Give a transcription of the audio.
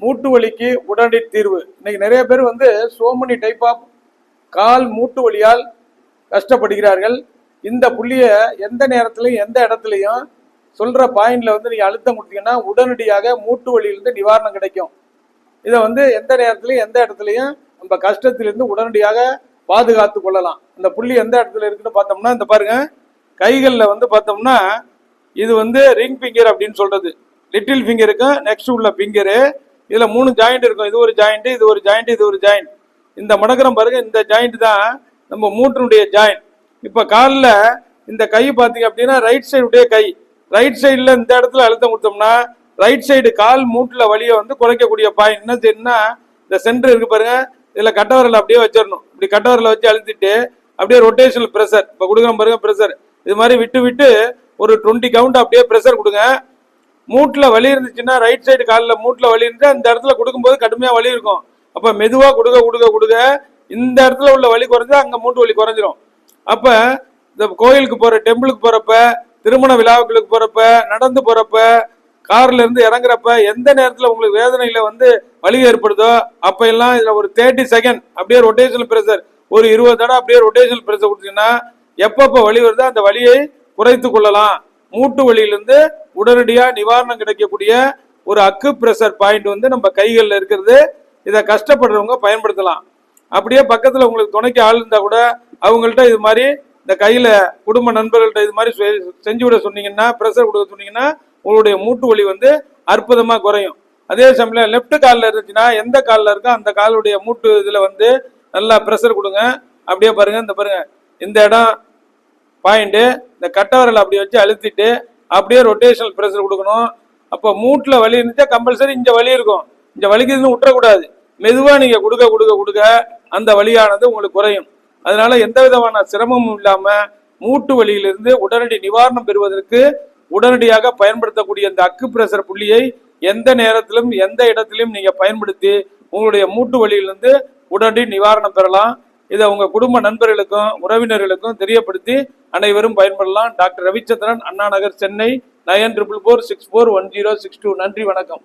மூட்டு வலிக்கு உடனடி தீர்வு. இன்னைக்கு நிறைய பேர் so many டைப் ஆஃப் கால் மூட்டு வலியால் கஷ்டப்படுகிறார்கள். இந்த புள்ளிய எந்த நேரத்திலையும் எந்த இடத்துலையும் சொல்ற பாயிண்ட்ல நீங்க அழுத்தம் கொடுத்தீங்கன்னா உடனடியாக மூட்டு வலியிலிருந்து நிவாரணம் கிடைக்கும். இதை எந்த நேரத்திலையும் எந்த இடத்துலையும் நம்ம கஷ்டத்திலிருந்து உடனடியாக பாதுகாத்து கொள்ளலாம். அந்த புள்ளி எந்த இடத்துல இருக்குன்னு பார்த்தோம்னா இந்த பாருங்க, கைகளில் பார்த்தோம்னா இது ரிங் ஃபிங்கர் அப்படின்னு சொல்றது. லிட்டில் ஃபிங்கருக்கு நெக்ஸ்ட் உள்ள ஃபிங்கரு, இதுல 3 ஜாயிண்ட் இருக்கும். இது ஒரு ஜாயிண்ட், இது ஒரு ஜாயிண்ட், இது ஒரு ஜாயிண்ட். இந்த மடக்கரம் பாருங்க, இந்த ஜாயிண்ட் தான் நம்ம மூட்டினுடைய ஜாயிண்ட். இப்ப காலில் இந்த கை பார்த்தீங்க அப்படின்னா ரைட் சைடுடைய கை, ரைட் சைடுல இந்த இடத்துல அழுத்தம் கொடுத்தோம்னா ரைட் சைடு கால் மூட்டுல வலியை குறைக்கக்கூடிய பாயிண்ட் என்ன செய்யணும்னா, இந்த சென்டர் இருக்கு பாருங்க, இதுல கட்டவரில் அப்படியே வச்சிடணும். இப்படி கட்டவரில் வச்சு அழுத்திட்டு அப்படியே ரொட்டேஷனல் ப்ரெஷர் இப்ப கொடுக்குறோம் பாருங்க, ப்ரெஷர் இது மாதிரி விட்டு விட்டு ஒரு 20 கவுண்ட் அப்படியே ப்ரெஷர் கொடுங்க. மூட்டுல வலி இருந்துச்சுன்னா ரைட் சைடு காலில் மூட்டுல வலி இருந்துச்சு அந்த இடத்துல கொடுக்கும்போது கடுமையா வலி இருக்கும். அப்ப மெதுவா கொடுக்க கொடுக்க கொடுக்க இந்த இடத்துல உள்ள வலி குறைஞ்சா அங்க மூட்டு வலி குறைஞ்சிரும். அப்ப இந்த கோயிலுக்கு போற, டெம்பிளுக்கு போறப்ப, திருமண விழாவுகளுக்கு போறப்ப, நடந்து போறப்ப, கார்ல இருந்து இறங்குறப்ப, எந்த நேரத்துல உங்களுக்கு வேதனையில வலி ஏற்படுதோ அப்ப எல்லாம் இதுல ஒரு 30 செகண்ட் அப்படியே ரொட்டேஷனல் பிரஷர், ஒரு 20 தடவை அப்படியே ரொட்டேஷனல் பிரஷர் கொடுத்தீங்கன்னா எப்பப்ப வலி வருதோ அந்த வலியை குறைத்து கொள்ளலாம். மூட்டு வலியிலிருந்து உடனடியா நிவாரணம் கிடைக்கக்கூடிய ஒரு அக்கு பிரஷர் பாயிண்ட் நம்ம கைகள்ல இருக்கிறது. இதை கஷ்டப்படுறவங்க பயன்படுத்தலாம். அப்படியே பக்கத்துல உங்களுக்கு துணைக்கு ஆள் இருந்தா கூட அவங்கள்ட்ட இது மாதிரி இந்த கையில குடும்ப நண்பர்கள்ட்ட இது மாதிரி செஞ்சு விட சொன்னீங்கன்னா, பிரஷர் கொடுக்க சொன்னீங்கன்னா உங்களுடைய மூட்டு வலி அற்புதமா குறையும். அதே சமயம் லெப்ட் காலில் இருந்துச்சுன்னா எந்த காலில் இருக்கோ அந்த காலுடைய மூட்டு இதுல நல்லா பிரஷர் கொடுங்க. அப்படியே பாருங்க, இந்த பாருங்க இந்த இடம் பாயிண்ட், இந்த கட்டவரில் அப்படியே வச்சு அழுத்திட்டு அப்படியே ரொட்டேஷனல் பிரஷர் கொடுக்கணும். அப்போ மூட்டுல வலி இருந்துச்சா கம்பல்சரி இங்க வலி இருக்கும், இந்த வலிக்குதுன்னு விட்டுறக்கூடாது. மெதுவா நீங்க கொடுக்க கொடுக்க கொடுக்க அந்த வலியானது உங்களுக்கு குறையும். அதனால எந்த விதமான சிரமமும் இல்லாம மூட்டு வலியிலிருந்து உடனடி நிவாரணம் பெறுவதற்கு உடனடியாக பயன்படுத்தக்கூடிய இந்த அக்கு பிரஷர் புள்ளியை எந்த நேரத்திலும் எந்த இடத்திலும் நீங்க பயன்படுத்தி உங்களுடைய மூட்டு வலியிலிருந்து உடனடி நிவாரணம் பெறலாம். இதை உங்க குடும்ப நண்பர்களுக்கும் உறவினர்களுக்கும் தெரியப்படுத்தி அனைவரும் பயன்படலாம். டாக்டர் ரவிச்சந்திரன், அண்ணா நகர், சென்னை 9444641062. நன்றி, வணக்கம்.